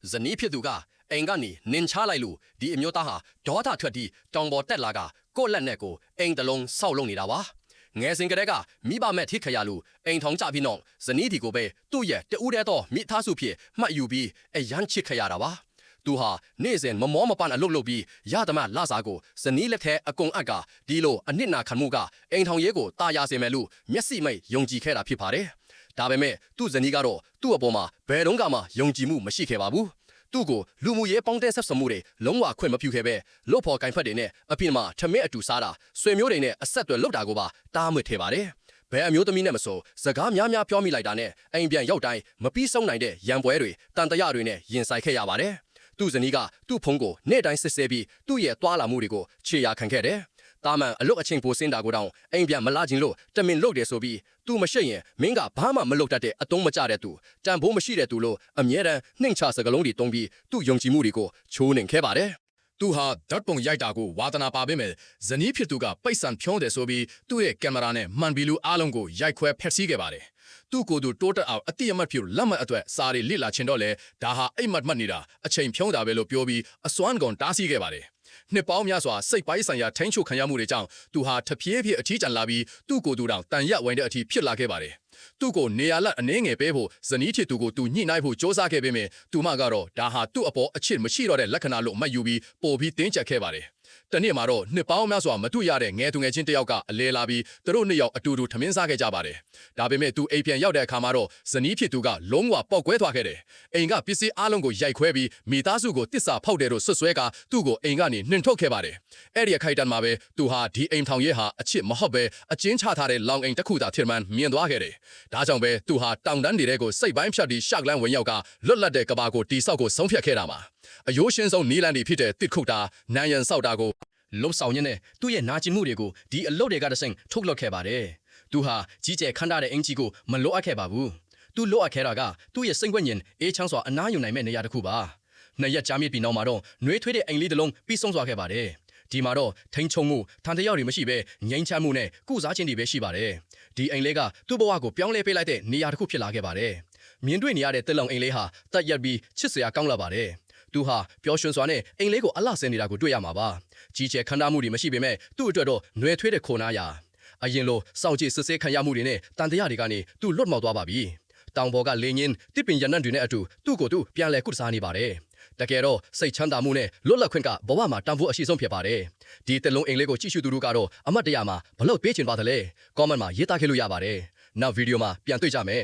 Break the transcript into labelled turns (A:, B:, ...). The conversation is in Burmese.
A: ဇနီးဖြစ်သူကအိမ်ကနေနင်ချလိုက်လို့ဒီအမျိုးသားဟာဒေါသထွက်ပြီးတောင်ပေါ်တက်လာကကိုယ့်လက်နဲ့ကိုအိမ်တလုံးဆောက်လုပ်နေတာပါငယ်စဉ်ကတည်းကမိဘမဲ့ထိခရလို့အိမ်ထောင်ကြပြီးနောက်ဇနီးဒီကိုပဲသူ့ရဲ့တဦးတည်းသောမိသားစုဖြစ်မှတ်ယူပြီးအရန်ချစ်ခရတာပါသူဟာနေ့စဉ်မမောမပန်းအလုပ်လုပ်ပြီးရသမားလစာကိုဇနီးလက်ထဲအကုန်အပ်ကဒီလိုအနစ်နာခံမှုကအိမ်ထောင်ရေးကိုတာယာစေမယ်လို့မျက်စိမိတ်ယုံကြည်ခဲ့တာဖြစ်ပါတယ်ဒါပေမဲ့သူ့ဇနီးကတော့သူ့အပေါ်မှာဘယ်တော့မှယုံကြည်မှုမရှိခဲ့ပါဘူးသူ့ကိုလူမှုရေးပေါင်းတဲ့ဆက်ဆံမှုတွေလုံးဝခွင့်မပြုခဲ့ပဲလို့ဖော်ကင်ဖက်တွေနဲ့အပြင်မှာထမင်းအတူစားတာဆွေမျိုးတွေနဲ့အဆက်အသွယ်လုပ်တာကိုပါတားမြစ်ထဲပါတယ်ဘယ်အမျိုးသမီးနဲ့မဆိုစကားများပြောမိလိုက်တာနဲ့အိမ်ပြန်ရောက်တိုင်းမပြီးဆုံးနိုင်တဲ့ရံပွဲတွေတန်တရတွေနဲ့ရင်ဆိုင်ခဲ့ရပါတယ်သူ့ဇနီးကသူ့ဖုန်းကိုနေ့တိုင်းစစ်ဆေးပြီးသူ့ရဲ့တွားလာမှုတွေကိုခြေရာခံခဲ့တယ်။တာမန်အလုတ်အချိန်ပိုစင်းတာကိုတောင်အိမ်ပြန်မလာခြင်းလို့တမင်လုပ်တယ်ဆိုပြီးသူမရှိရင်မင်းကဘာမှမလုပ်တတ်တဲ့အတုံးမကျတဲ့သူတန်ဖိုးမရှိတဲ့သူလို့အမြဲတမ်းနှိမ်ချစကလုံးတွေတုံးပြီးသူ့ယုံကြည်မှုတွေကိုချိုးနှိမ်ခဲ့ပါတယ်
B: ။သူဟာဓာတ်ပုံရိုက်တာကိုဝါသနာပါပေမဲ့ဇနီးဖြစ်သူကပိတ်ဆန်ဖြုံးတယ်ဆိုပြီးသူ့ရဲ့ကင်မရာနဲ့မှန်ပြီးလူအားလုံးကိုရိုက်ခွဲဖျက်ဆီးခဲ့ပါတယ်။သူ့ကိုယ်သူတိုးတက်အောင်အတိအမတ်ပြုလက်မှတ်အတွက်စာတွေလိလာချင်တော့လေဒါဟာအိမ်မက်နေတာအချိန်ဖြုံးတာပဲလို့ပြောပြီးအစွမ်းကုန်တားဆီးခဲ့ပါတယ်။နှစ်ပေါင်းများစွာစိတ်ပိုင်းဆိုင်ရာထိန်းချုပ်ခံရမှုတွေကြောင့်သူဟာတဖြည်းဖြည်းအထီးကျန်လာပြီးသူ့ကိုယ်သူတောင်တန်ရက်ဝင်တဲ့အထိဖြစ်လာခဲ့ပါတယ်။သူ့ကိုနေရာလက်အနေငယ်ပေးဖို့ဇနီးဖြစ်သူကိုသူညှိနှိုင်းဖို့စ조사ခဲ့ပေမဲ့သူမကတော့ဒါဟာသူ့အပေါ်အချစ်မရှိတော့တဲ့လက္ခဏာလို့မှတ်ယူပြီးပို့ပြီးတင်းကျပ်ခဲ့ပါတယ်။တနေ့မှာတော့နှစ်ပေါင်းများစွာမတွေ့ရတဲ့ငယ်သူငယ်ချင်းတယောက်ကအလဲလာပြီးသူတို့နှစ်ယောက်အတူတူထမင်းစားခဲ့ကြပါတယ်။ဒါပေမဲ့သူအိမ်ပြန်ရောက်တဲ့အခါမှာတော့ဇနီးဖြစ်သူကလုံးဝပေါက်ကွဲသွားခဲ့တယ်။အိမ်ကပစ္စည်းအားလုံးကိုရိုက်ခွဲပြီးမိသားစုကိုတစ္ဆာဖောက်တယ်လို့ဆွဆွဲကသူ့ကိုအိမ်ကနေနှင်ထုတ်ခဲ့ပါတယ်။အဲ့ဒီအခိုက်အတန့်မှာပဲသူဟာဒီအိမ်ထောင်ရေးဟာအချစ်မဟုတ်ပဲအကျဉ်းချထားတဲ့လောင်အိမ်တစ်ခုသာထင်မှန်မြင်သွားခဲ့တယ်။ဒါကြောင့်ပဲသူဟာတောင်တန်းတွေကိုစိတ်ပိုင်းဖြတ်ပြီးရှောက်လန်းဝင်ရောက်ကလွတ်လပ်တဲ့ကဘာကိုတိဆောက်ကိုဆုံးဖြတ်ခဲ့တာပါ။အယိုးရှင်းဆုံးနီလန်တွေဖြစ်တဲ့တစ်ခုတာနန်ရန်ဆောက်တာကို
A: လှုပ်ဆောင်ရင်းနဲ့သူ့ရဲ့နာကျင်မှုတွေကိုဒီအလုပ်တွေကတဆင့်ထုတ်လွှတ်ခဲ့ပါတယ်။သူဟာကြီးကျယ်ခမ်းထားတဲ့အင်ကြီးကိုမလိုအပ်ခဲ့ပါဘူး။သူလိုအပ်ခဲ့တာကသူ့ရဲ့စိတ်ဝိညာဉ်အေးချမ်းစွာအနားယူနိုင်မဲ့နေရာတစ်ခုပါ။နှစ်ရက်ကြာမြင့်ပြီးနောက်မှာတော့နှွေးထွေးတဲ့အိမ်လေးတစ်လုံးပြီးဆုံးသွားခဲ့ပါတယ်။ဒီမှာတော့ထိန်ချုံမှုထန်တယောက်တွေမရှိဘဲငြိမ်းချမ်းမှုနဲ့ကုစားခြင်းတွေပဲရှိပါတယ်။ဒီအိမ်လေးကသူ့ဘဝကိုပြောင်းလဲပေးလိုက်တဲ့နေရာတစ်ခုဖြစ်လာခဲ့ပါတယ်။မြင်တွေ့နေရတဲ့တစ်လုံအိမ်လေးဟာတက်ရက်ပြီးချစ်စရာကောင်းလာပါတယ်။သူဟာပျော်ရွှင်စွာနဲ့အိမ်လေးကိုအလှဆင်နေတာကိုတွေ့ရမှာပါကြီးကျယ်ခမ်းနားမှုတွေမရှိပေမဲ့သူ့အတွက်တော့ຫນွယ်ထွေးတဲ့ခိုနားရာအရင်လိုစောင့်ကြည့်စစ်ဆေးခံရမှုတွေနဲ့တန်တရားတွေကနေသူ့လွတ်မြောက်သွားပါပြီတောင်ပေါ်ကလေညင်းတစ်ပင်ရနံ့တွေနဲ့အတူသူ့ကိုသူပြန်လဲကုတစားနေပါတယ်တကယ်တော့စိတ်ချမ်းသာမှုနဲ့လွတ်လပ်ခွင့်ကဘဝမှာတန်ဖိုးအရှိဆုံးဖြစ်ပါတယ်ဒီတစ်လုံးအိမ်လေးကိုကြည့်ရှုသူတို့ကတော့အမတ်တရမှာဘလို့ပေးချင်ပါသလဲ comment မှာရေးသားခဲ့လို့ရပါတယ်နောက်ဗီဒီယိုမှာပြန်တွေ့ကြမယ်